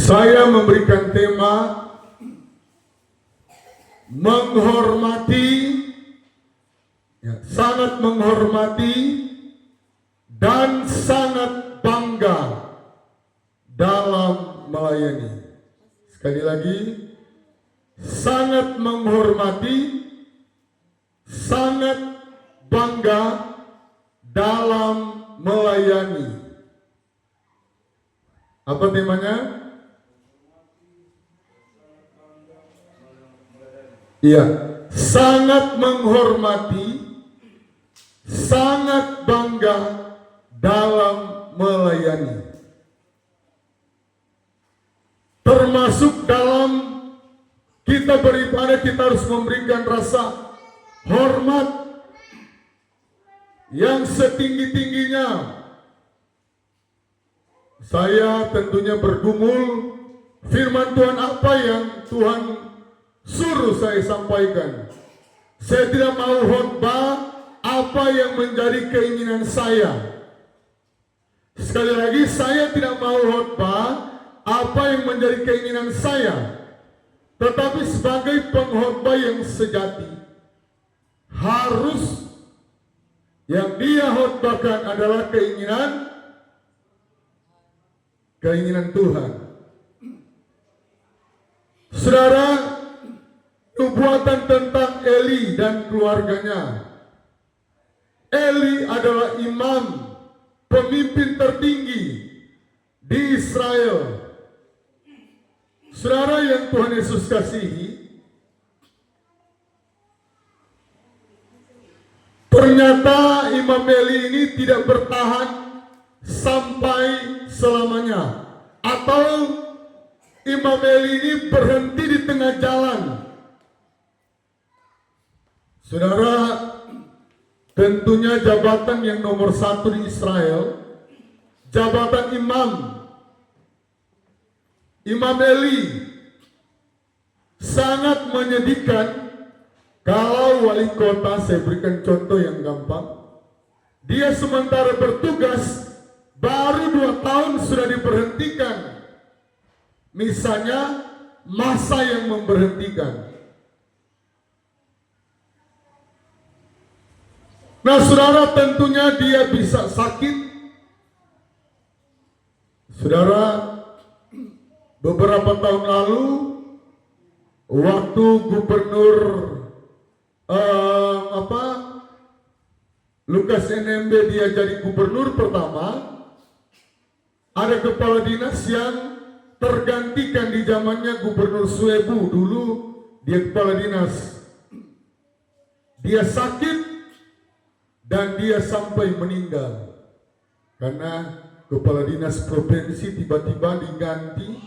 Saya memberikan tema menghormati, sangat menghormati dan sangat bangga dalam melayani. Sekali lagi, sangat menghormati, sangat bangga dalam melayani. Apa temanya? Iya, sangat menghormati, sangat bangga dalam melayani. Termasuk dalam kita beribadah, kita harus memberikan rasa hormat yang setinggi-tingginya. Saya tentunya bergumul firman Tuhan apa yang Tuhan suruh saya sampaikan. Saya tidak mau khotbah apa yang menjadi keinginan saya. Sekali lagi, saya tidak mau khotbah apa yang menjadi keinginan saya, tetapi sebagai pengkhotbah yang sejati, harus yang dia khotbahkan adalah keinginan Tuhan. Saudara, nubuatan tentang Eli dan keluarganya. Eli adalah imam, pemimpin tertinggi di Israel. Saudara yang Tuhan Yesus kasihi, ternyata Imam Eli ini tidak bertahan sampai selamanya, atau Imam Eli ini berhenti di tengah jalan. Saudara, tentunya jabatan yang nomor satu di Israel, jabatan imam. Imam Eli sangat menyedihkan kalau wali kota, saya berikan contoh yang gampang, dia sementara bertugas baru 2 tahun sudah diberhentikan. Misalnya masa yang memberhentikan. Nah saudara, tentunya dia bisa sakit. Saudara, beberapa tahun lalu waktu gubernur Lukas NMB dia jadi gubernur pertama, ada kepala dinas yang tergantikan di zamannya Gubernur Suebu. Dulu dia kepala dinas, dia sakit dan dia sampai meninggal karena kepala dinas provinsi tiba-tiba diganti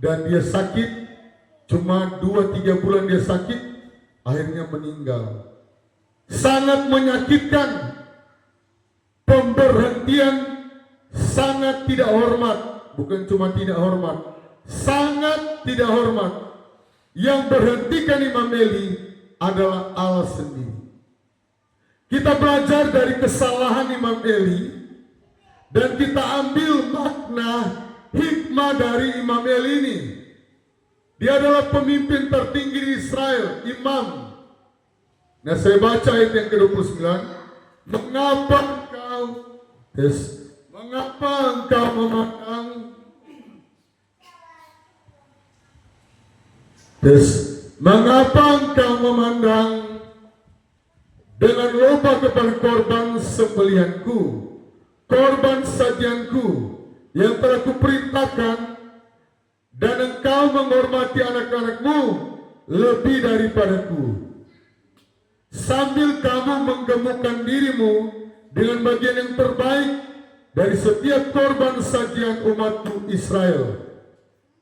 dan dia sakit, cuma 2-3 bulan dia sakit, akhirnya meninggal. Sangat menyakitkan, pemberhentian sangat tidak hormat, bukan cuma tidak hormat, sangat tidak hormat. Yang berhentikan Imam Eli adalah Allah sendiri. Kita belajar dari kesalahan Imam Eli dan kita ambil makna hikmah dari Imam Eli ini. Dia adalah pemimpin tertinggi di Israel, imam. Nah, saya baca ayat yang ke-29. Mengapa engkau memandang mengapa engkau memandang dengan lupa kepada korban sembelihanku, korban sajianku yang telah kuperintahkan, dan engkau menghormati anak-anakmu lebih daripadaku, sambil kamu menggemukkan dirimu dengan bagian yang terbaik dari setiap korban sajian umatku Israel.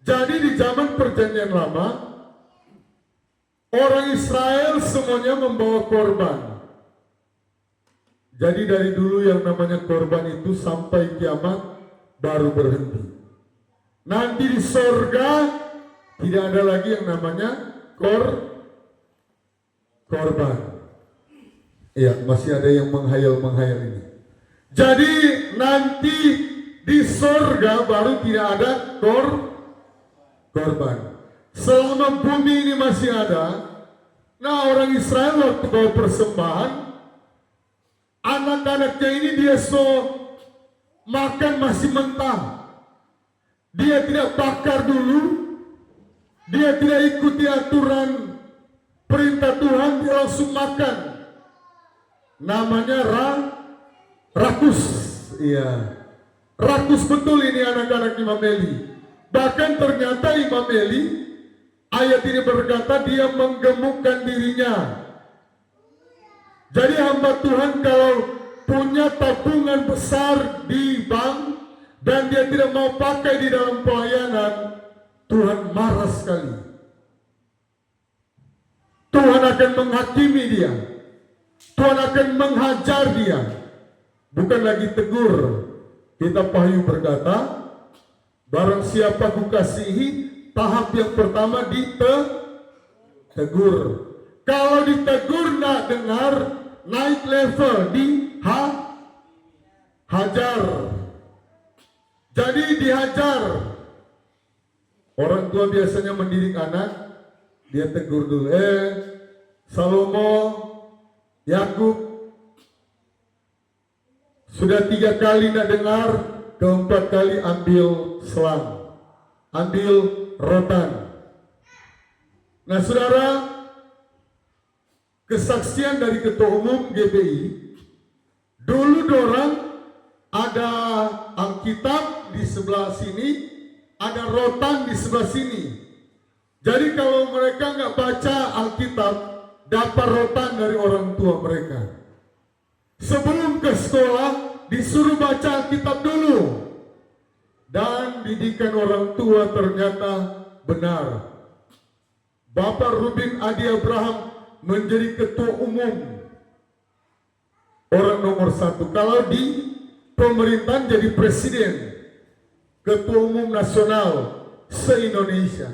Jadi di zaman perjanjian lama, orang Israel semuanya membawa korban. Jadi dari dulu yang namanya korban itu sampai kiamat baru berhenti. Nanti di sorga tidak ada lagi yang namanya korban. Iya, masih ada yang menghayal ini. Jadi nanti di sorga baru tidak ada korban. Selama bumi ini masih ada, nah orang Israel waktu bawa persembahan, anak-anaknya ini dia makan masih mentah. Dia tidak bakar dulu, dia tidak ikuti aturan perintah Tuhan, dia langsung makan. Namanya rakus. Iya, rakus betul ini anak-anak Imam Eli. Bahkan ternyata Imam Eli, ayat ini berkata dia menggemukkan dirinya. Jadi hamba Tuhan kalau punya tabungan besar di bank dan dia tidak mau pakai di dalam pelayanan, Tuhan marah sekali. Tuhan akan menghakimi dia. Tuhan akan menghajar dia. Bukan lagi tegur. Kita Wahyu berkata, barang siapa kukasihi, tahap yang pertama ditegur. Kalau ditegur nak dengar, naik level hajar. Jadi dihajar. Orang tua biasanya mendidik anak, dia tegur dulu. Salomo, Yakub, sudah 3 kali nak dengar, keempat kali ambil selang, ambil rotan. Nah saudara, kesaksian dari Ketua Umum GBI, dulu dorang ada Alkitab di sebelah sini, ada rotan di sebelah sini. Jadi kalau mereka nggak baca Alkitab, dapat rotan dari orang tua mereka. Sebelum ke sekolah, disuruh baca Alkitab dulu. Dan didikan orang tua ternyata benar. Bapak Rubin Adi Abraham menjadi Ketua Umum, orang nomor 1. Kalau di pemerintahan jadi Presiden, Ketua Umum Nasional se-Indonesia.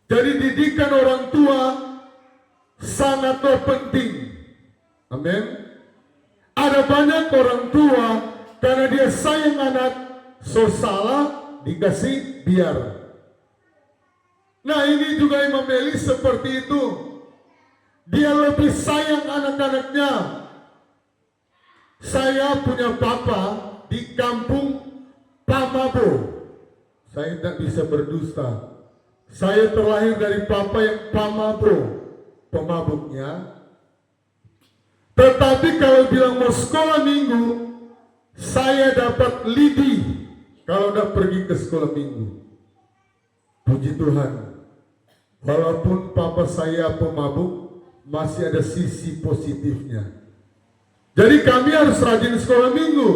Jadi didikan orang tua sangat penting. Amin. Ada banyak orang tua karena dia sayang anak, salah dikasih biar. Nah ini juga Imam Eli seperti itu. Dia lebih sayang anak-anaknya. Saya punya papa di kampung Pamabo. Saya tidak bisa berdusta. Saya terlahir dari papa yang Pamabo, pemabuknya. Tetapi kalau bilang mau sekolah minggu, saya dapat lidi kalau udah pergi ke sekolah minggu. Puji Tuhan, walaupun papa saya pemabuk, masih ada sisi positifnya. Jadi kami harus rajin sekolah minggu.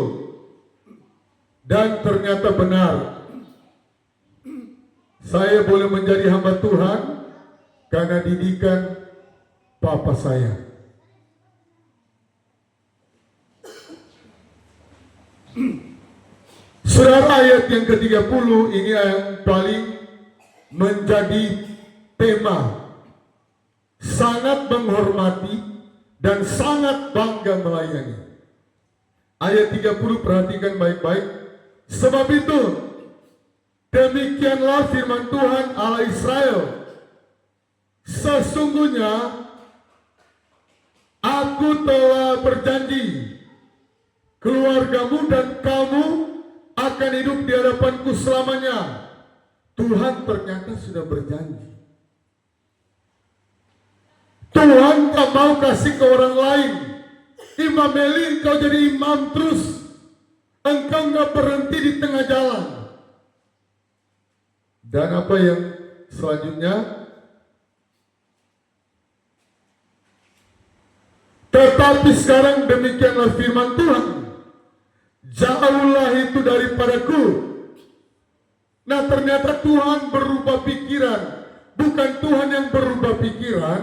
Dan ternyata benar, saya boleh menjadi hamba Tuhan karena didikan papa saya. Saudara, ayat yang ke-30 ini yang paling menjadi tema. Sangat menghormati dan sangat bangga melayani. Ayat 30 perhatikan baik-baik. Sebab itu, demikianlah firman Tuhan Allah Israel. Sesungguhnya aku telah berjanji, keluargamu dan kamu akan hidup di hadapanku selamanya. Tuhan ternyata sudah berjanji. Tuhan tak mau kasih ke orang lain. Imam Eli, engkau jadi imam terus. Engkau nggak berhenti di tengah jalan. Dan apa yang selanjutnya? Tetapi sekarang demikianlah firman Tuhan. Jauhlah itu daripadaku. Nah ternyata Tuhan berubah pikiran. Bukan Tuhan yang berubah pikiran,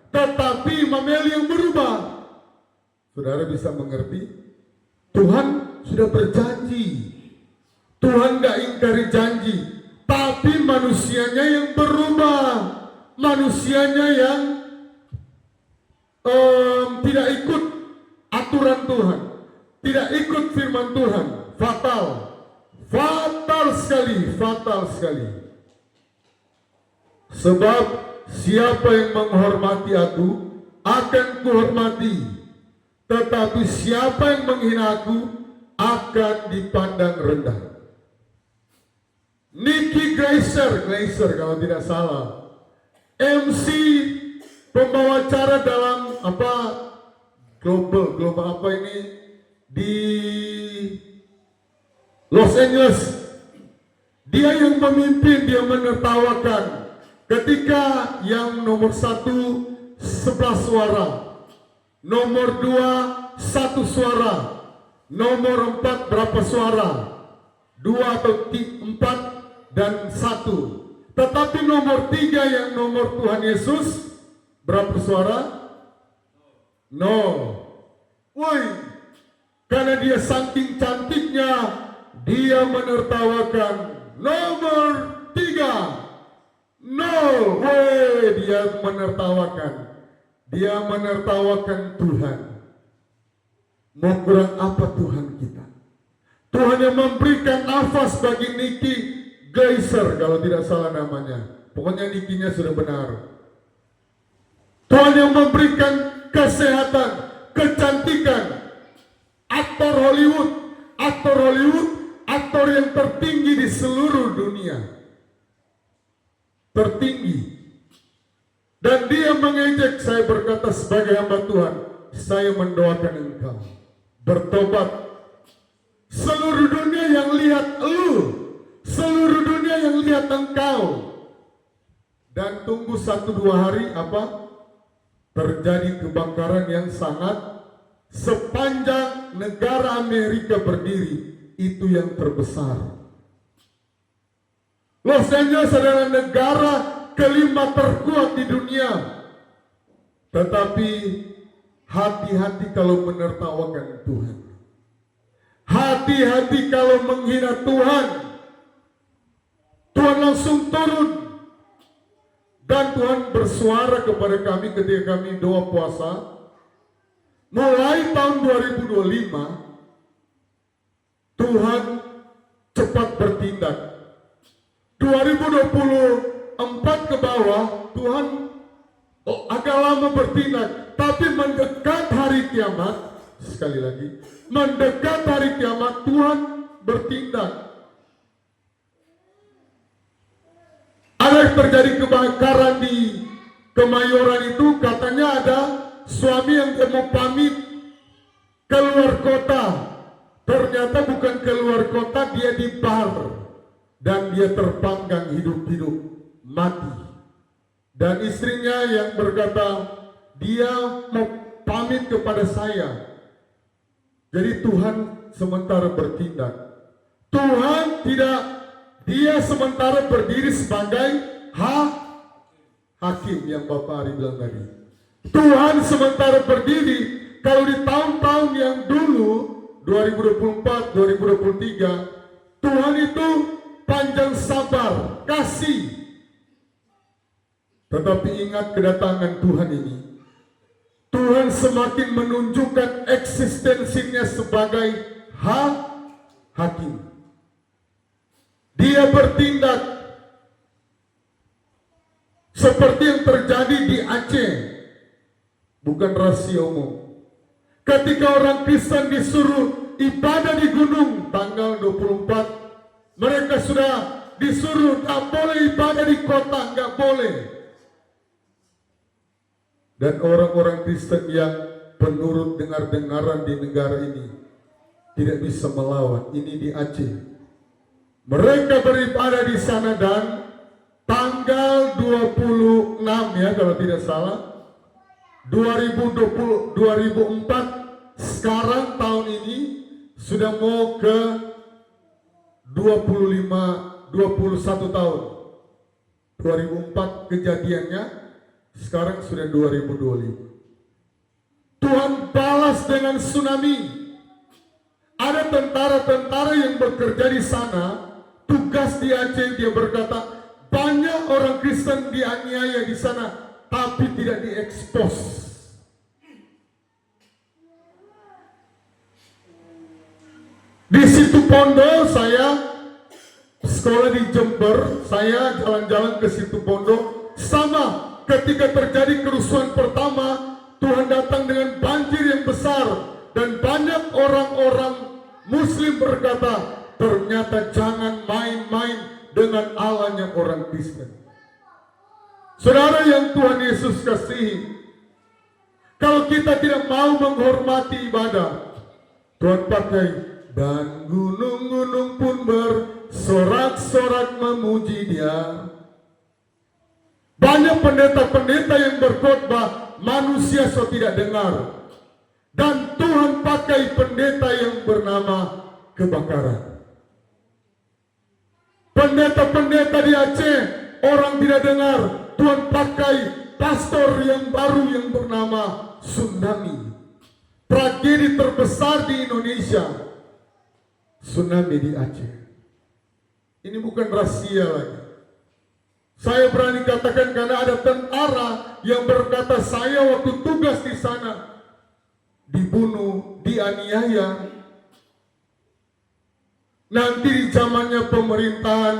tetapi Imam Eli yang berubah. Saudara bisa mengerti? Tuhan sudah berjanji. Tuhan gak ingkari janji. Tapi manusianya yang berubah. Manusianya yang tidak ikut aturan Tuhan. Tidak ikut firman Tuhan. Fatal. Fatal sekali. Fatal sekali. Sebab siapa yang menghormati aku akan kuhormati, tetapi siapa yang menghina aku akan dipandang rendah. Nicky Glaser kalau tidak salah, MC pembawa acara dalam global apa ini di Los Angeles. Dia yang memimpin, dia menertawakan ketika yang nomor 1 11 suara, nomor 2 1 suara, nomor 4 berapa suara, 2 atau 4 dan 1. Tetapi nomor 3 yang nomor Tuhan Yesus berapa suara? 0. Woi, karena dia saking cantiknya, dia menertawakan nomor 3. 0. Woi, dia menertawakan Tuhan. Mau kurang apa Tuhan kita? Tuhan yang memberikan nafas bagi Nicky Glaser kalau tidak salah namanya. Pokoknya Nicky-nya sudah benar. Tuhan yang memberikan kesehatan, kecantikan. Aktor Hollywood, aktor yang tertinggi di seluruh dunia. Tertinggi. Dan dia mengejek, saya berkata sebagai hamba Tuhan, saya mendoakan engkau bertobat. Seluruh dunia yang lihat lu, seluruh dunia yang lihat engkau. Dan tunggu 1-2 hari terjadi kebakaran yang sangat, sepanjang negara Amerika berdiri, itu yang terbesar. Los Angeles adalah negara kelima terkuat di dunia. Tetapi hati-hati kalau menertawakan Tuhan. Hati-hati kalau menghina Tuhan. Tuhan langsung turun. Dan Tuhan bersuara kepada kami ketika kami doa puasa. Mulai tahun 2025, Tuhan cepat bertindak. 2024 ke bawah, Tuhan agak lama bertindak. Tapi mendekat hari kiamat, sekali lagi, mendekat hari kiamat, Tuhan bertindak. Ada terjadi kebakaran di Kemayoran itu, katanya ada suami yang mau pamit keluar kota. Ternyata bukan keluar kota, dia di bar. Dan dia terpanggang hidup-hidup, mati. Dan istrinya yang berkata, dia mau pamit kepada saya. Jadi Tuhan sementara bertindak. Tuhan tidak, dia sementara berdiri sebagai hakim yang Bapak Ari bilang tadi. Tuhan sementara berdiri. Kalau di tahun-tahun yang dulu 2024, 2023, Tuhan itu panjang sabar, kasih. Tetapi ingat kedatangan Tuhan ini, Tuhan semakin menunjukkan eksistensinya sebagai hakim. Dia bertindak seperti yang terjadi di Aceh. Bukan rahasia umum. Ketika orang Kristen disuruh ibadah di gunung tanggal 24, mereka sudah disuruh tak boleh ibadah di kota, nggak boleh. Dan orang-orang Kristen yang penurut dengar-dengaran di negara ini tidak bisa melawan. Ini di Aceh. Mereka beribadah di sana dan tanggal 26 ya kalau tidak salah 2024, sekarang tahun ini sudah mau ke 21 tahun. 2004 kejadiannya, sekarang sudah 2025. Tuhan balas dengan tsunami. Ada tentara-tentara yang bekerja di sana, tugas di Aceh. Dia berkata, banyak orang Kristen dianiaya di sana, tapi tidak diekspos. Di situ Pondo, saya sekolah di Jember, saya jalan-jalan ke situ Pondo, Sama ketika terjadi kerusuhan pertama, Tuhan datang dengan banjir yang besar dan banyak orang-orang Muslim berkata, ternyata jangan main-main dengan Allahnya orang Kristen. Saudara yang Tuhan Yesus kasihi, kalau kita tidak mau menghormati ibadah, Tuhan pakai dan gunung-gunung pun bersorak-sorak memuji Dia. Banyak pendeta-pendeta yang berkhotbah, manusia so tidak dengar. Dan Tuhan pakai pendeta yang bernama kebakaran. Pendeta-pendeta di Aceh, orang tidak dengar. Tuhan pakai pastor yang baru yang bernama tsunami. Tragedi terbesar di Indonesia, tsunami di Aceh. Ini bukan rahasia lagi. Saya berani katakan karena ada tentara yang berkata, saya waktu tugas di sana dibunuh, dianiaya. Nanti di zamannya pemerintahan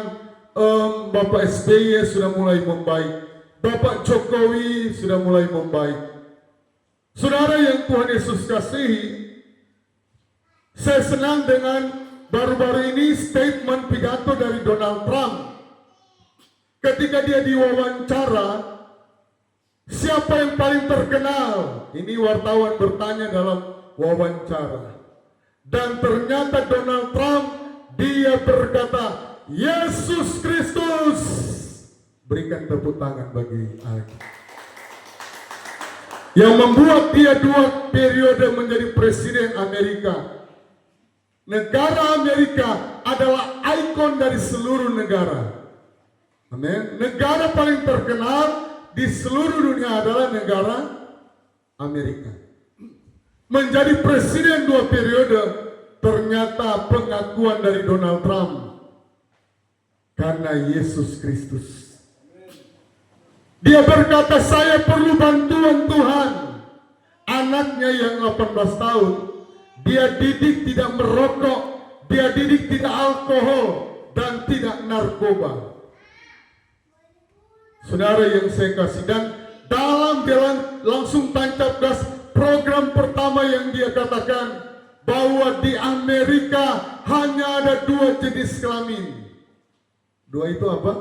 Bapak SBY sudah mulai membaik, Bapak Jokowi sudah mulai membaik. Saudara yang Tuhan Yesus kasihi, saya senang dengan baru-baru ini statement pidato dari Donald Trump. Ketika dia diwawancara, siapa yang paling terkenal? Ini wartawan bertanya dalam wawancara. Dan ternyata Donald Trump, dia berkata, Yesus Kristus. Berikan tepuk tangan bagi Alkitab. Yang membuat dia 2 periode menjadi presiden Amerika. Negara Amerika adalah ikon dari seluruh negara. Amin. Negara paling terkenal di seluruh dunia adalah negara Amerika. Menjadi presiden 2 periode, ternyata pengakuan dari Donald Trump karena Yesus Kristus. Dia berkata, saya perlu bantuan Tuhan. Anaknya yang 18 tahun, dia didik tidak merokok, dia didik tidak alkohol, dan tidak narkoba. Saudara yang saya kasih, dan dalam dia langsung tancap gas program pertama yang dia katakan, bahwa di Amerika hanya ada 2 jenis kelamin. 2 itu apa?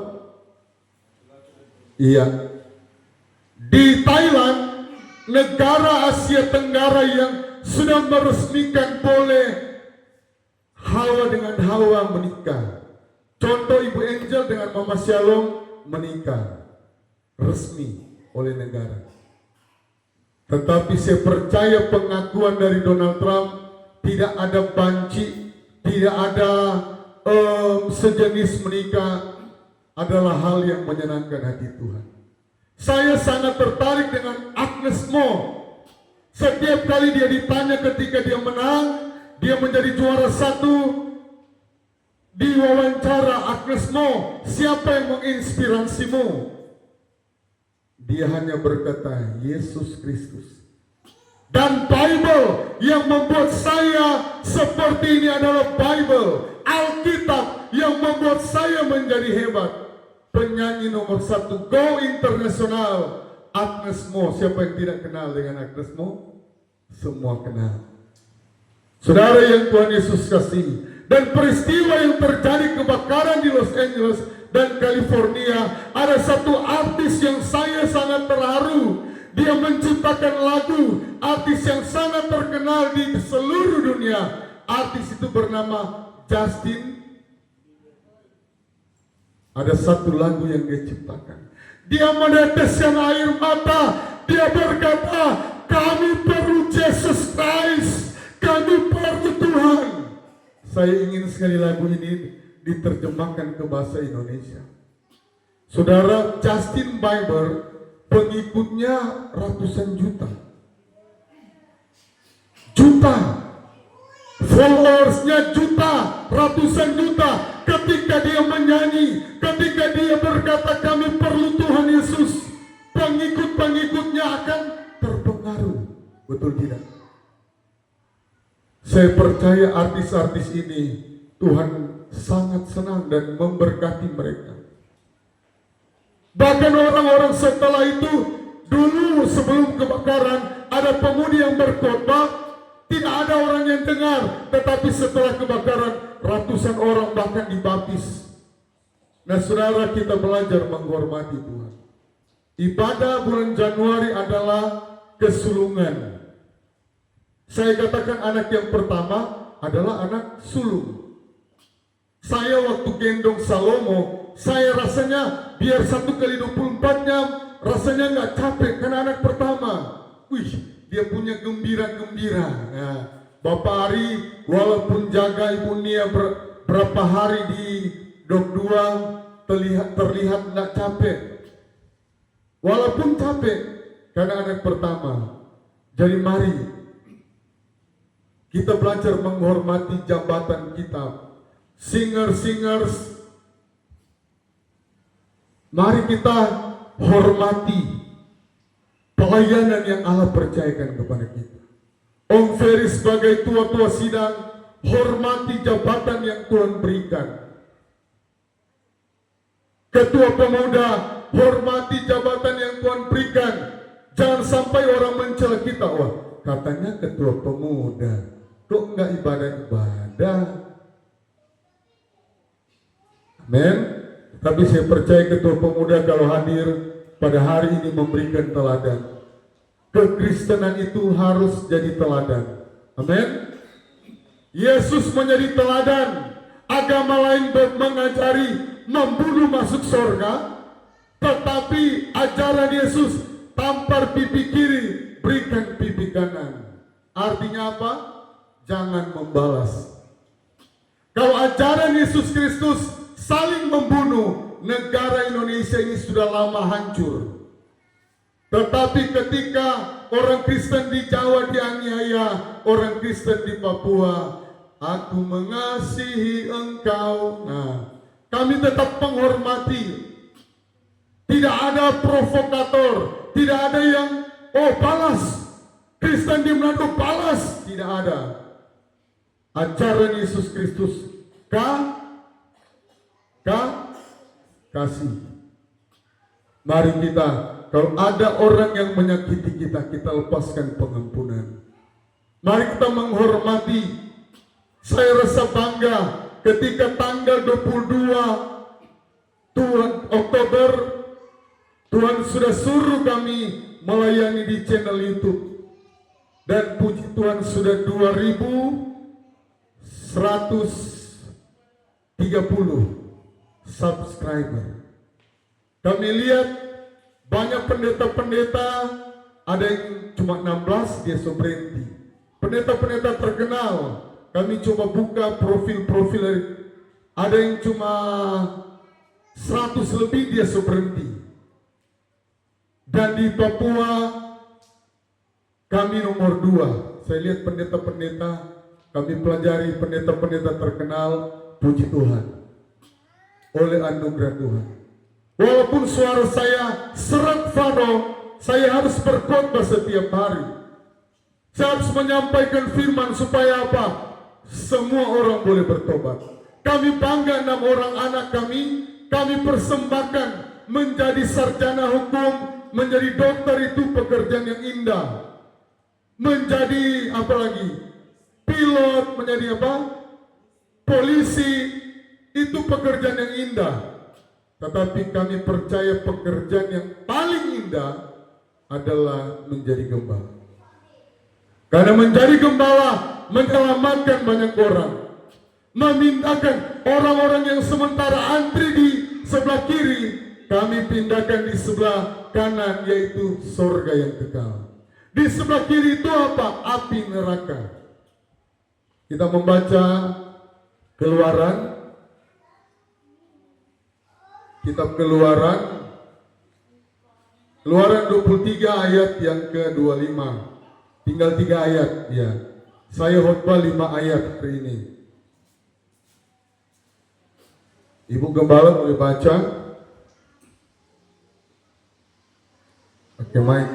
Iya. Di Thailand, negara Asia Tenggara yang sudah meresmikan boleh Hawa dengan Hawa menikah. Contoh Ibu Angel dengan Mama Shalom menikah. Resmi oleh negara. Tetapi saya percaya pengakuan dari Donald Trump, tidak ada banci, tidak ada sejenis menikah, adalah hal yang menyenangkan hati Tuhan. Saya sangat tertarik dengan Agnes Mo. Setiap kali dia ditanya ketika dia menang, dia menjadi juara 1 di wawancara Agnes Mo, siapa yang menginspirasimu? Dia hanya berkata, Yesus Kristus. Dan Bible yang membuat saya seperti ini adalah Bible, Alkitab yang membuat saya menjadi hebat. Penyanyi nomor 1 Go Internasional, Agnes Mo. Siapa yang tidak kenal dengan Agnes Mo? Semua kenal. Saudara yang Tuhan Yesus kasih. Dan peristiwa yang terjadi kebakaran di Los Angeles dan California, ada satu artis yang saya sangat terharu. Dia menciptakan lagu, artis yang sangat terkenal di seluruh dunia. Artis itu bernama Justin. Ada satu lagu yang dia ciptakan. Dia meneteskan air mata. Dia berkata, kami perlu Jesus Christ, kami perlu Tuhan. Saya ingin sekali lagu ini diterjemahkan ke bahasa Indonesia. Saudara, Justin Bieber pengikutnya ratusan juta. Followersnya juta, ratusan juta. Ketika dia menyanyi, ketika dia berkata kami perlu Tuhan Yesus, pengikut-pengikutnya akan terpengaruh. Betul tidak? Saya percaya artis-artis ini Tuhan sangat senang dan memberkati mereka. Bahkan orang-orang setelah itu, dulu sebelum kebakaran ada pemudi yang berkhotbah, tidak ada orang yang dengar, tetapi setelah kebakaran ratusan orang bahkan dibaptis. Nah saudara, kita belajar menghormati Tuhan. Ibadah bulan Januari adalah kesulungan. Saya katakan anak yang pertama adalah anak sulung. Saya waktu gendong Salomo, saya rasanya biar 1 kali 24 jam rasanya nggak capek karena anak pertama. Wih, dia punya gembira-gembira. Ya. Bapak Ari walaupun jaga Ibu Nia berapa hari di Dok 2 terlihat nggak capek. Walaupun capek karena anak pertama. Jadi mari kita belajar menghormati jabatan kita. Singers, mari kita hormati pelayanan yang Allah percayakan kepada kita. Om Ferry sebagai tua-tua sidang, hormati jabatan yang Tuhan berikan. Ketua pemuda, hormati jabatan yang Tuhan berikan. Jangan sampai orang mencela kita, wah katanya ketua pemuda, kok enggak ibadah-ibadah. Amin. Tapi saya percaya ketua pemuda kalau hadir pada hari ini memberikan teladan. Kekristenan itu harus jadi teladan. Amin. Yesus menjadi teladan. Agama lain mengajari membunuh masuk surga, tetapi ajaran Yesus tampar pipi kiri, berikan pipi kanan. Artinya apa? Jangan membalas. Kalau ajaran Yesus Kristus saling membunuh, negara Indonesia ini sudah lama hancur. Tetapi ketika orang Kristen di Jawa dianiaya, orang Kristen di Papua, aku mengasihi engkau. Nah, kami tetap menghormati. Tidak ada provokator, tidak ada yang balas. Kristen di Manado balas, tidak ada. Ajaran Yesus Kristus kasih. Mari kita, kalau ada orang yang menyakiti kita, kita lepaskan pengampunan. Mari kita menghormati. Saya rasa bangga ketika tanggal 22 Oktober Tuhan sudah suruh kami melayani di channel YouTube. Dan puji Tuhan sudah 2.130 subscriber. Kami lihat banyak pendeta-pendeta, ada yang cuma 16 dia so berhenti. Pendeta-pendeta terkenal, kami coba buka profil-profil, ada yang cuma 100 lebih dia so berhenti. Dan di Papua kami nomor 2. Saya lihat pendeta-pendeta, kami pelajari pendeta-pendeta terkenal, puji Tuhan. Oleh anugerah Tuhan. Walaupun suara saya serak fano, saya harus berkhotbah setiap hari. Saya harus menyampaikan firman supaya apa? Semua orang boleh bertobat. Kami bangga 6 orang anak kami persembahkan menjadi sarjana hukum, menjadi dokter itu pekerjaan yang indah. Menjadi apa lagi? Pilot, menjadi apa? Polisi, itu pekerjaan yang indah. Tetapi kami percaya pekerjaan yang paling indah adalah menjadi gembala. Karena menjadi gembala menyelamatkan banyak orang. Memindahkan orang-orang yang sementara antri di sebelah kiri, kami pindahkan di sebelah kanan, yaitu surga yang kekal. Di sebelah kiri itu apa? Api neraka. Kita membaca Keluaran, kitab Keluaran 23 ayat yang ke-25. Tinggal 3 ayat ya. Saya khotbah 5 ayat hari ini. Ibu Gembala boleh baca? Oke, Mike.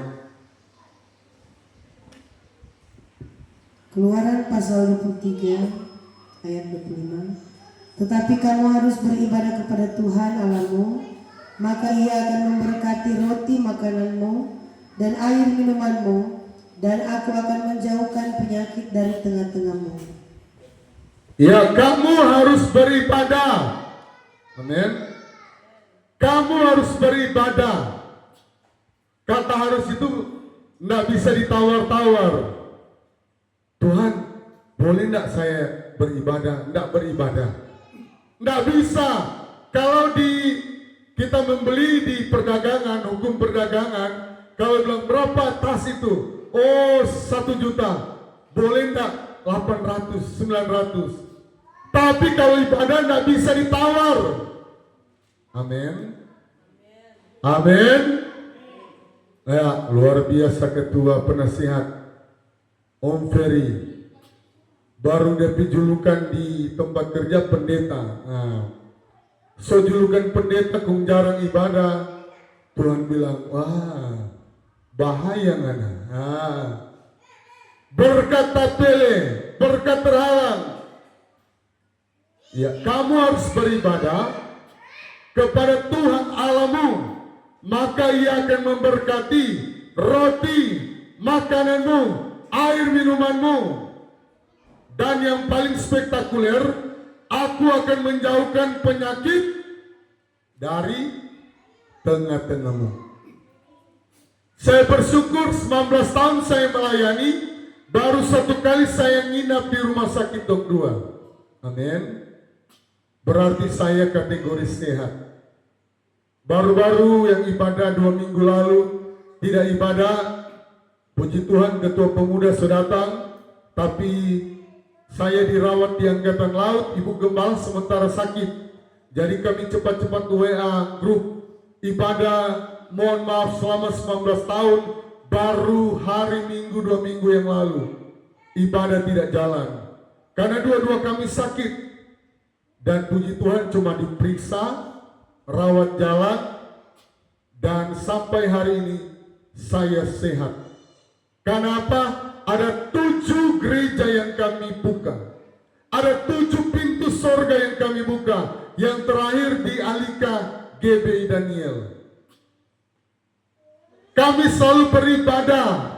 Keluaran pasal 23 ayat 25. Tetapi kamu harus beribadah kepada Tuhan Allahmu maka ia akan memberkati roti makananmu dan air minumanmu, dan aku akan menjauhkan penyakit dari tengah-tengahmu. Ya, kamu harus beribadah. Amin. Kamu harus beribadah. Kata harus itu tidak bisa ditawar-tawar. Tuhan, boleh tidak saya beribadah? Tidak beribadah. Tidak bisa. Kalau kita membeli di perdagangan, hukum perdagangan, kalau bilang berapa tas itu? Oh, 1 juta. Boleh enggak? 800, 900. Tapi kalau ibadah enggak bisa ditawar. Amin. Amin. Ya, luar biasa ketua penasihat Om Ferry. Baru dia julukan di tempat kerja pendeta. Nah, so julukan pendeta kung jarang ibadah. Tuhan bilang, wah, bahaya ngana. Nah, berkat tapele, berkat terhalang. Ya, kamu harus beribadah kepada Tuhan Allahmu, maka Ia akan memberkati roti makananmu, air minumanmu, dan yang paling spektakuler, aku akan menjauhkan penyakit dari tengah-tengahmu. Saya bersyukur 19 tahun saya melayani, baru 1 kali saya nginap di rumah sakit Dok 2. Amin. Berarti saya kategori sehat. Baru-baru yang ibadah 2 minggu lalu tidak ibadah, puji Tuhan ketua pemuda sudah datang, tapi saya dirawat di Angkatan Laut, Ibu Gembala sementara sakit. Jadi kami cepat-cepat WA grup ibadah. Mohon maaf selama 19 tahun baru hari Minggu 2 minggu yang lalu ibadah tidak jalan karena dua-dua kami sakit, dan puji Tuhan cuma diperiksa, rawat jalan, dan sampai hari ini saya sehat. Karena apa? Ada 7 gereja yang kami buka, ada 7 pintu sorga yang kami buka, yang terakhir di Alika GBI Daniel. Kami selalu beribadah.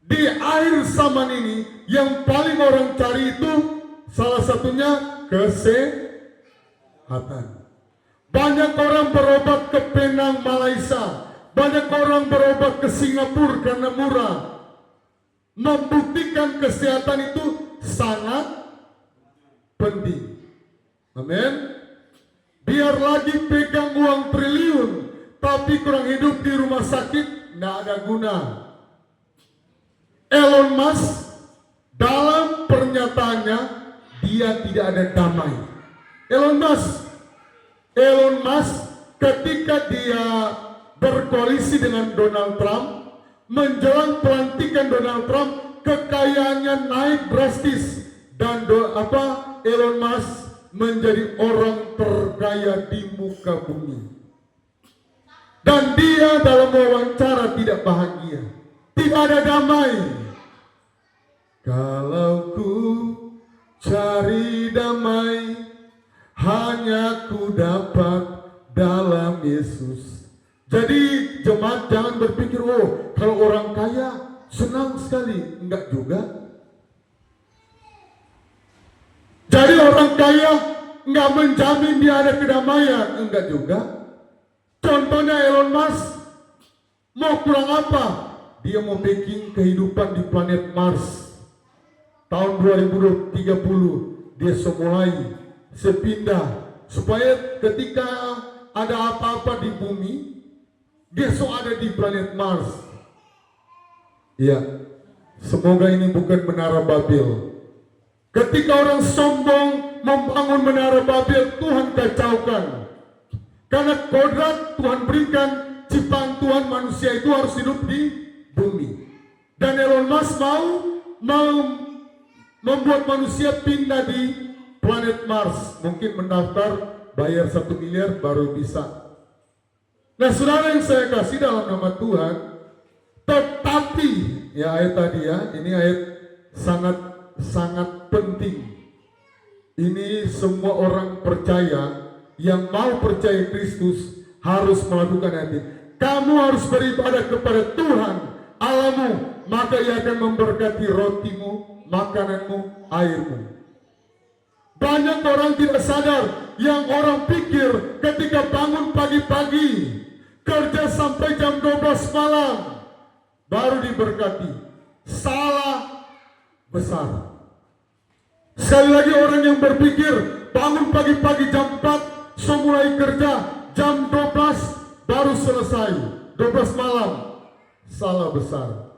Di akhir zaman ini yang paling orang cari itu salah satunya kesehatan. Banyak orang berobat ke Penang, Malaysia. Banyak orang berobat ke Singapura karena murah. Membuktikan kesehatan itu sangat penting. Amin. Biar lagi pegang uang triliun, tapi kurang hidup di rumah sakit, tidak ada guna. Elon Musk dalam pernyataannya dia tidak ada damai. Elon Musk ketika dia berkoalisi dengan Donald Trump, menjelang pelantikan Donald Trump, kekayaannya naik drastis, dan Elon Musk menjadi orang terkaya di muka bumi. Dan dia dalam wawancara tidak bahagia, tidak ada damai. Kalau ku cari damai, hanya ku dapat dalam Yesus. Jadi jemaat jangan berpikir, oh kalau orang kaya senang sekali. Enggak juga. Jadi orang kaya enggak menjamin dia ada kedamaian. Enggak juga. Contohnya Elon Musk mau kurang apa? Dia mau bikin kehidupan di planet Mars. Tahun 2030 dia semulai sepindah supaya ketika ada apa-apa di bumi, dia ada di planet Mars. Ya, semoga ini bukan menara Babel. Ketika orang sombong membangun menara Babel, Tuhan kacaukan. Karena kodrat Tuhan berikan, ciptaan Tuhan, manusia itu harus hidup di bumi. Dan Elon Musk mau membuat manusia pindah di planet Mars. Mungkin mendaftar, bayar 1 miliar baru bisa. Nah saudara yang saya kasih dalam nama Tuhan, tetapi, ya ayat tadi ya, ini ayat sangat penting. Ini semua orang percaya yang mau percaya Kristus harus melakukan hati. Kamu harus beribadah kepada Tuhan Allahmu, maka Ia akan memberkati rotimu, makananmu, airmu. Banyak orang tidak sadar, yang orang pikir ketika bangun pagi-pagi, kerja sampai jam 12 malam, baru diberkati. Salah besar. Sekali lagi orang yang berpikir bangun pagi-pagi jam 4, semulai kerja jam 12 baru selesai 12 malam, salah besar.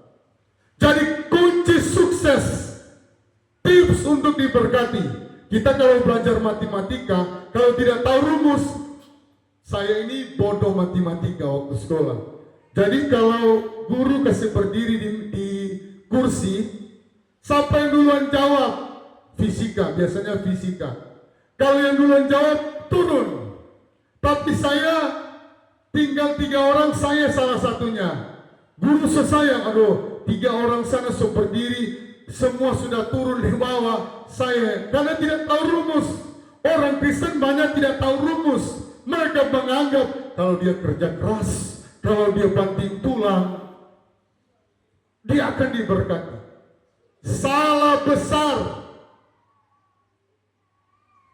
Jadi kunci sukses, tips untuk diberkati. Kita kalau belajar matematika, kalau tidak tahu rumus, saya ini bodoh matematika waktu sekolah. Jadi kalau guru kasih berdiri di kursi, siapa yang duluan jawab? Fisika, biasanya fisika. Kalau yang duluan jawab, turun. Tapi saya tinggal 3 orang, saya salah satunya. Guru sesayang, aduh, 3 orang sana berdiri, semua sudah turun di bawah. Saya, karena tidak tahu rumus. Orang Kristen banyak tidak tahu rumus. Mereka menganggap kalau dia kerja keras, kalau dia banting tulang, dia akan diberkati. Salah besar.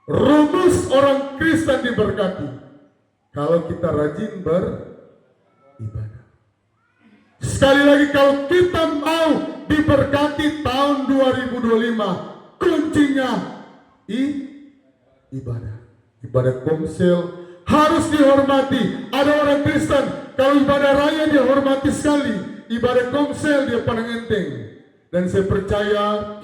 Rumus orang Kristen diberkati kalau kita rajin beribadah. Sekali lagi, kalau kita mau diberkati tahun 2025, kuncinya ibadah. Ibadah komsel harus dihormati. Ada orang Kristen kalau ibadah raya dia hormati sekali, ibadah komsel dia pandang enteng. Dan saya percaya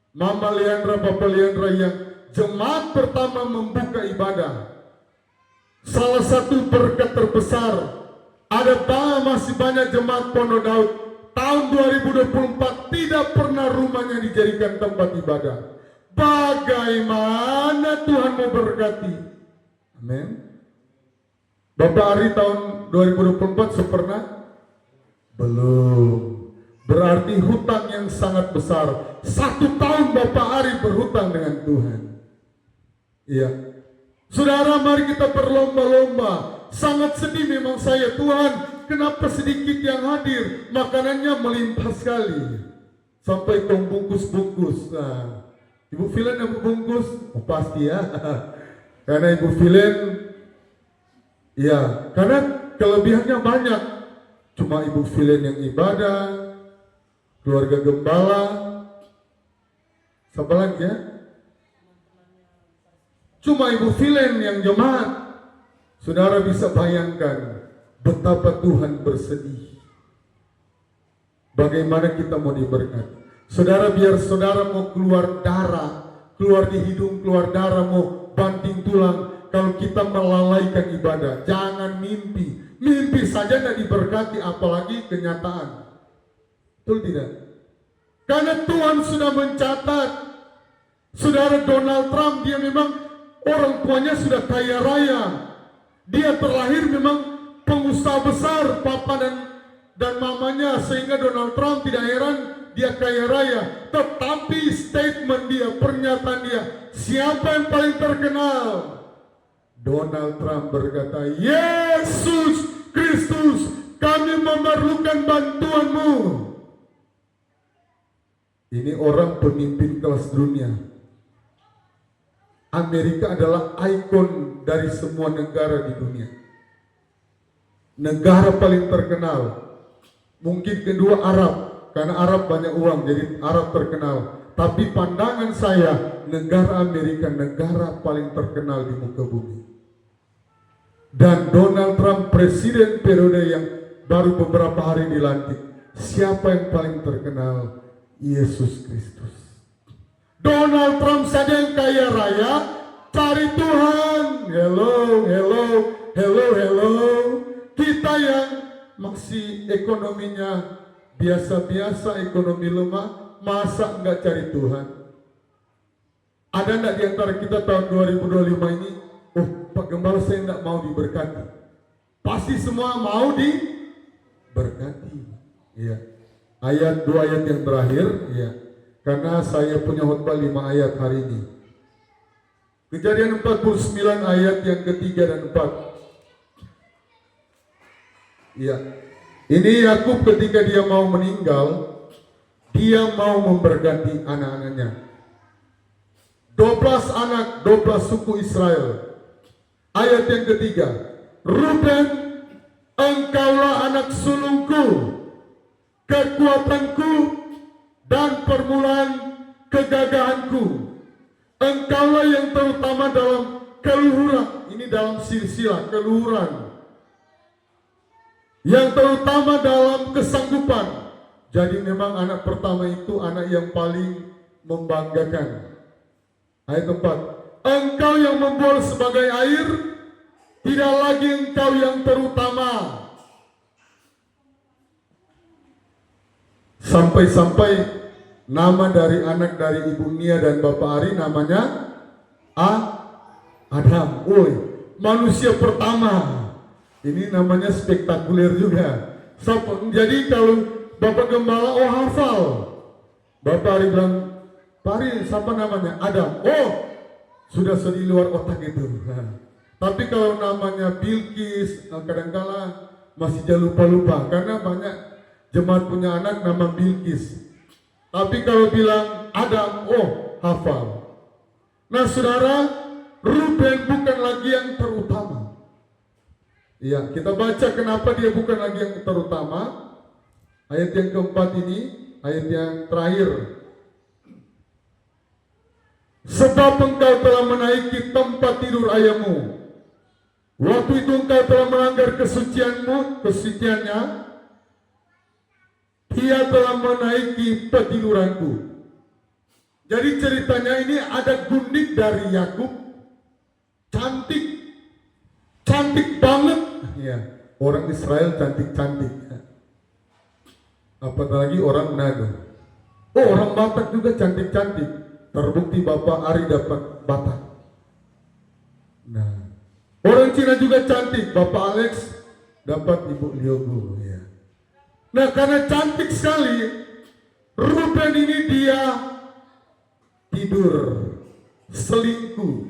Mama Leandra, Papa Leandra yang jemaat pertama membuka ibadah, salah satu berkat terbesar. Ada masih banyak jemaat Pondok Daud tahun 2024 tidak pernah rumahnya dijadikan tempat ibadah. Bagaimana Tuhan mau berkati? Amin. Bapak Ari tahun 2024 pernah? Belum. Berarti hutang yang sangat besar. 1 tahun Bapak Ari berhutang dengan Tuhan. Iya. Saudara, mari kita berlomba-lomba. Sangat sedih memang saya, Tuhan, kenapa sedikit yang hadir? Makanannya melimpah sekali. Sampai kong bungkus-bungkus. Nah, Ibu Filen yang bungkus? Oh, pasti ya. Karena Ibu Filen, ya, karena kelebihannya banyak. Cuma Ibu Filen yang ibadah, keluarga gembala, siapa lagi ya? Cuma Ibu Filen yang jemaat. Saudara bisa bayangkan betapa Tuhan bersedih. Bagaimana kita mau diberkati? Saudara, biar saudara mau keluar darah, keluar di hidung, keluar darah, mau banting tulang, kalau kita melalaikan ibadah, jangan mimpi. Mimpi saja tidak diberkati, apalagi kenyataan. Betul tidak? Karena Tuhan sudah mencatat. Saudara, Donald Trump, dia memang orang tuanya sudah kaya raya. Dia terlahir memang pengusaha besar, papa dan mamanya, sehingga Donald Trump tidak heran dia kaya raya. Tetapi statement dia, pernyataan dia, siapa yang paling terkenal? Donald Trump berkata, Yesus Kristus, kami memerlukan bantuanmu. Ini orang pemimpin kelas dunia. Amerika adalah ikon dari semua negara di dunia. Negara paling terkenal. Mungkin kedua Arab, karena Arab banyak uang, jadi Arab terkenal. Tapi pandangan saya, negara Amerika negara paling terkenal di muka bumi. Dan Donald Trump presiden periode yang baru beberapa hari dilantik. Siapa yang paling terkenal? Yesus Kristus. Donald Trump saja yang kaya raya, cari Tuhan. Hello. Kita yang masih ekonominya biasa-biasa, ekonomi lemah, masa enggak cari Tuhan? Ada enggak di antara kita tahun 2025 ini, oh Pak Gembala saya enggak mau diberkati? Pasti semua mau diberkati. Iya. Ayat 2 ayat yang terakhir, ya. Karena saya punya khotbah 5 ayat hari ini. Kejadian 49 ayat yang ketiga dan 4. Iya. Ini Yakub ketika dia mau meninggal, dia mau memberganti anak-anaknya. 12 anak, 12 suku Israel. Ayat yang ketiga, Ruben, engkaulah anak sulungku, kekuatanku, dan permulaan kegagahanku. Engkaulah yang terutama dalam keluhuran. Ini dalam silsilah keluhuran. Yang terutama dalam kesanggupan. Jadi memang anak pertama itu anak yang paling membanggakan. Ayat 4. Engkau yang membual sebagai air, tidak lagi engkau yang terutama. Sampai-sampai nama dari anak dari Ibu Nia dan Bapak Ari namanya Adam. Woi, manusia pertama. Ini namanya spektakuler juga. Jadi kalau Bapak Gembala, oh hafal. Bapak Ari bilang, Pak Ari, siapa namanya? Adam. Oh, sudah di luar otak itu. Nah, tapi kalau namanya Bilqis, kadang-kala masih jangan lupa-lupa. Karena banyak jemaat punya anak nama Bilqis. Tapi kalau bilang Adam, oh hafal. Nah saudara, Ruben bukan lagi yang terutama. Iya, kita baca kenapa dia bukan lagi yang terutama. Ayat yang keempat ini, ayat yang terakhir. Sebab engkau telah menaiki tempat tidur ayahmu. Waktu itu engkau telah melanggar kesuciannya. Dia telah menaiki petiduranku. Jadi ceritanya ini ada gundik dari Yakub. Cantik banget. Ya, orang Israel cantik-cantik. Apalagi orang Manado. Oh, orang Batak juga cantik-cantik. Terbukti Bapak Ari dapat Batak. Nah, orang Cina juga cantik. Bapak Alex dapat Ibu Liogo. Ya. Nah, karena cantik sekali, Ruben ini dia tidur, selingkuh.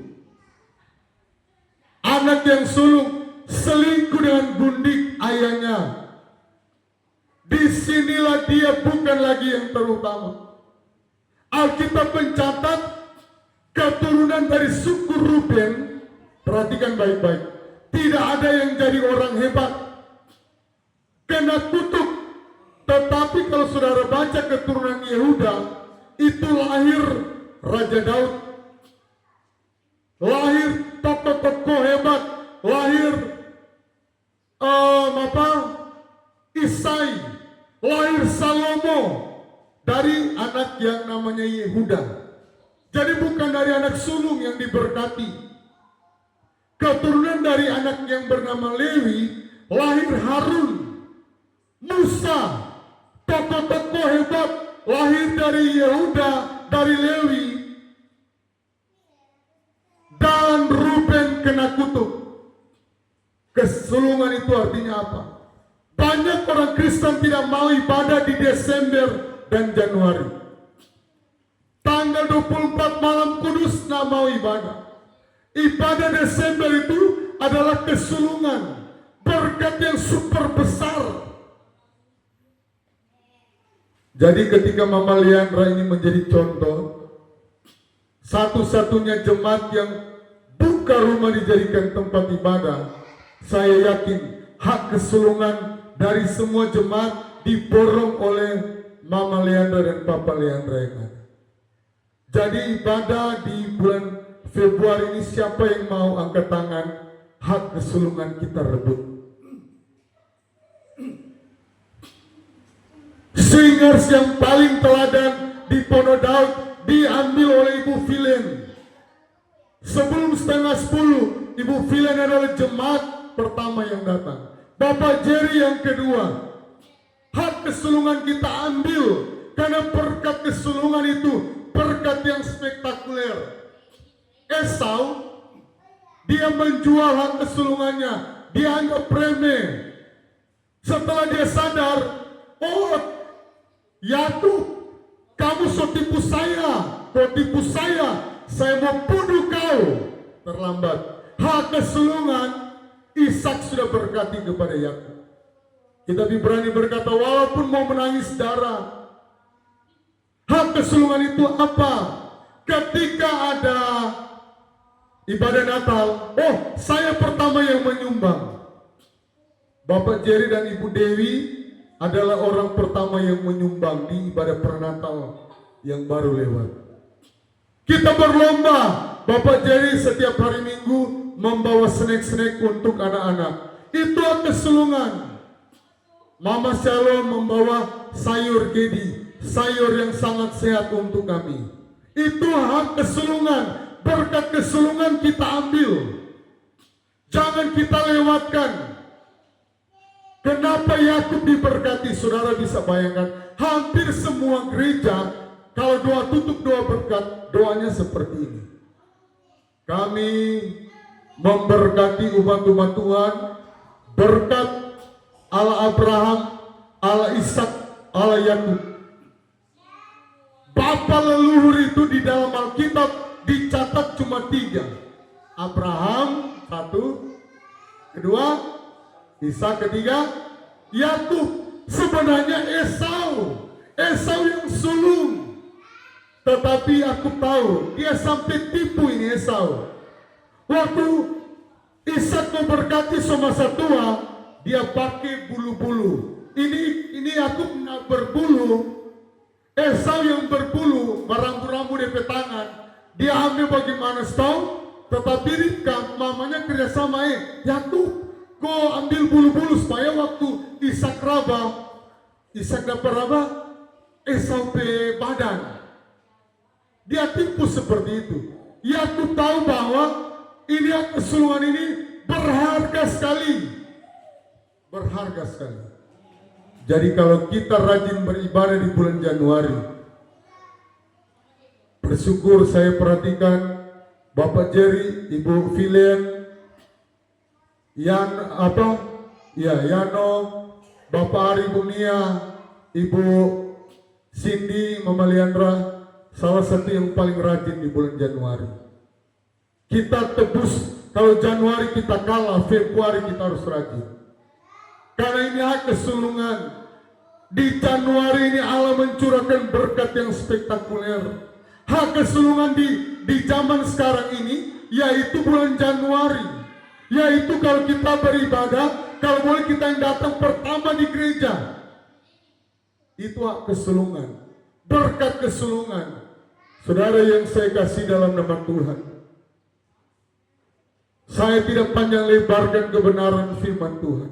Anak yang sulung selingkuh dengan gundik ayahnya. Disinilah dia bukan lagi yang terutama. Alkitab mencatat keturunan dari suku Ruben, perhatikan baik-baik, tidak ada yang jadi orang hebat, kena kutuk. Tetapi kalau saudara baca keturunan Yehuda, itu lahir Raja Daud, lahir tokoh-tokoh hebat, lahir Isai, lahir Salomo dari anak yang namanya Yehuda. Jadi bukan dari anak sulung yang diberkati. Keturunan dari anak yang bernama Lewi, lahir Harun, Musa, tokoh-tokoh hebat lahir dari Yehuda, dari Lewi, dan Ruben kena kutuk. Kesulungan itu artinya apa? Banyak orang Kristen tidak mau ibadah di Desember dan Januari. Tanggal 24 malam kudus tidak mau ibadah. Ibadah Desember itu adalah kesulungan, berkat yang super besar. Jadi ketika Mama Leandra ini menjadi contoh, satu-satunya jemaat yang buka rumah dijadikan tempat ibadah, saya yakin hak kesulungan dari semua jemaat diborong oleh Mama Leandra dan Papa Leandra yang ada. Jadi ibadah di bulan Februari ini, siapa yang mau angkat tangan, hak kesulungan kita rebut. Singers yang paling teladan di Pono Daud diambil oleh Ibu Vilen. Sebelum 9:30, Ibu Vilen adalah jemaat pertama yang datang. Bapak Jerry yang kedua. Hak kesulungan kita ambil, karena berkat kesulungan itu berkat yang spektakuler. Esau, dia menjual hak kesulungannya, dia anggap remeh. Setelah dia sadar, oh Yakub, kamu so tipu saya, kau tipu saya mau bunuh kau. terlambat. Hak kesulungan Ishak sudah berkati kepada Yakub. Kita berani berkata walaupun mau menangis darah. Hak kesulungan itu apa? Ketika ada ibadah Natal, oh saya pertama yang menyumbang. Bapak Jerry dan Ibu Dewi adalah orang pertama yang menyumbang di ibadah pernatal yang baru lewat. Kita berlomba. Bapak Jerry setiap hari Minggu membawa snack-snack untuk anak-anak. Itu hak kesulungan. Mama Shalom membawa sayur gedi, sayur yang sangat sehat untuk kami. Itu hak kesulungan. Berkat kesulungan kita ambil. Jangan kita lewatkan. Kenapa Yakub diberkati? Saudara bisa bayangkan, hampir semua gereja kalau doa tutup doa berkat, doanya seperti ini. Kami memberkati umat-umat Tuhan, berkat Allah Abraham, Allah Ishak, Allah Yakub. Bapa leluhur itu di dalam Alkitab dicatat cuma 3. Abraham 1, kedua Ishak, ketiga Yakub. Sebenarnya Esau yang sulung. Tetapi aku tahu dia sampai tipu ini Esau. Waktu Ishak memberkati semasa tua, dia pakai bulu-bulu. Ini Yakub berbulu, Esau yang berbulu, rambu-rambu di tangan. Dia ambil bagaimana tahu? Tetapi Ribka mamanya kerjasama Yakub, kau ambil bulu-bulu supaya waktu Ishak raba, Ishak dapat raba, Esau pe badan. Dia tipu seperti itu. Yakub tahu bahwa ini kesulungan ini berharga sekali. Berharga sekali. Jadi kalau kita rajin beribadah di bulan Januari, bersyukur saya perhatikan Bapak Jerry, Ibu Filian, Yano, Bapak Ari Bunia, Ibu Cindy, Mama Liandra, salah satu yang paling rajin di bulan Januari. Kita tebus, kalau Januari kita kalah, Februari kita harus rajin. Karena ini hak kesulungan. Di Januari ini Allah mencurahkan berkat yang spektakuler. Hak kesulungan di zaman sekarang ini, yaitu bulan Januari. Yaitu kalau kita beribadah, kalau boleh kita yang datang pertama di gereja. Itu hak kesulungan. Berkat kesulungan. Saudara yang saya kasih dalam nama Tuhan, saya tidak panjang lebarkan kebenaran firman Tuhan,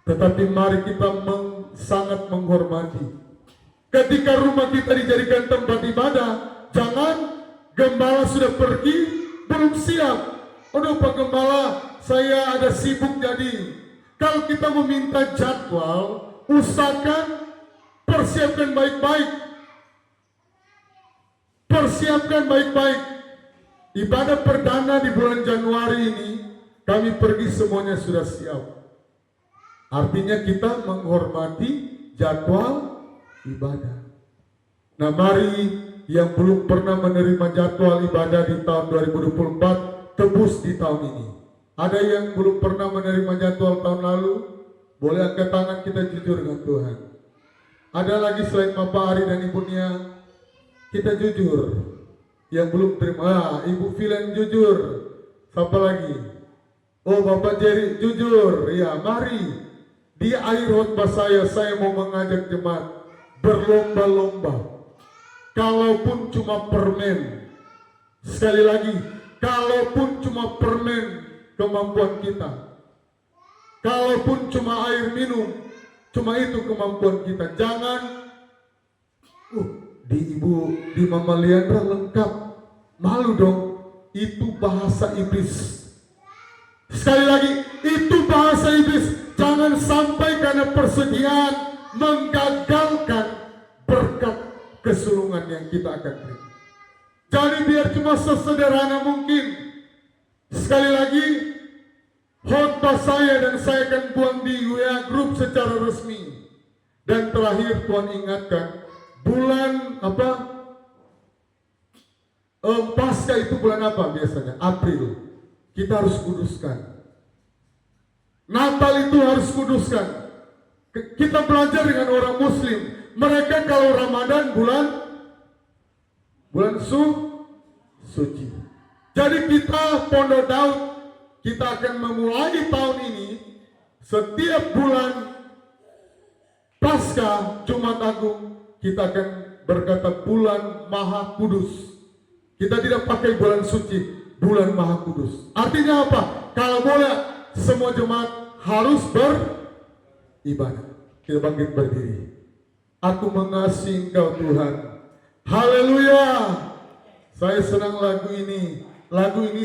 tetapi mari kita sangat menghormati. Ketika rumah kita dijadikan tempat ibadah, jangan gembala sudah pergi, belum siap. Aduh Pak Gembala, saya ada sibuk jadi. Kalau kita meminta jadwal, usahakan persiapkan baik-baik. Persiapkan baik-baik. Ibadah perdana di bulan Januari ini, kami pergi semuanya sudah siap. Artinya kita menghormati jadwal ibadah. Nah mari yang belum pernah menerima jadwal ibadah di tahun 2024, tebus di tahun ini. Ada yang belum pernah menerima jadwal tahun lalu, boleh angkat tangan, kita jujur dengan Tuhan. Ada lagi selain Bapak Ari dan Ibu Nia, kita jujur. Yang belum terima, Ibu Filen jujur. Siapa lagi? Oh Bapak Jerry jujur. Ya mari. Di akhir khotbah saya mau mengajak jemaat berlomba-lomba. Kalaupun cuma permen. Sekali lagi, kalaupun cuma permen kemampuan kita. Kalaupun cuma air minum, cuma itu kemampuan kita. Jangan di Mama Liandra lengkap, malu dong, itu bahasa iblis. Sekali lagi, itu bahasa iblis. Jangan sampai karena persediaan menggagalkan berkat kesulungan yang kita akan terima. Jadi biar cuma sesederhana mungkin. Sekali lagi, khotbah saya dan saya akan buang di WA Group secara resmi. Dan terakhir Tuhan ingatkan, bulan Pasca itu bulan apa biasanya? April. kita harus kuduskan. Natal itu harus kuduskan. Kita belajar dengan orang Muslim. Mereka kalau Ramadan bulan suci. Jadi kita Pondok Daud, kita akan memulai tahun ini setiap bulan Pasca Jumat Agung kita akan berkata bulan Maha Kudus. Kita tidak pakai bulan suci, bulan Maha Kudus. Artinya apa? Kalau boleh semua jemaat harus beribadah. Kita bangkit berdiri. Aku mengasihi Engkau Tuhan. Haleluya. Saya senang lagu ini. Lagu ini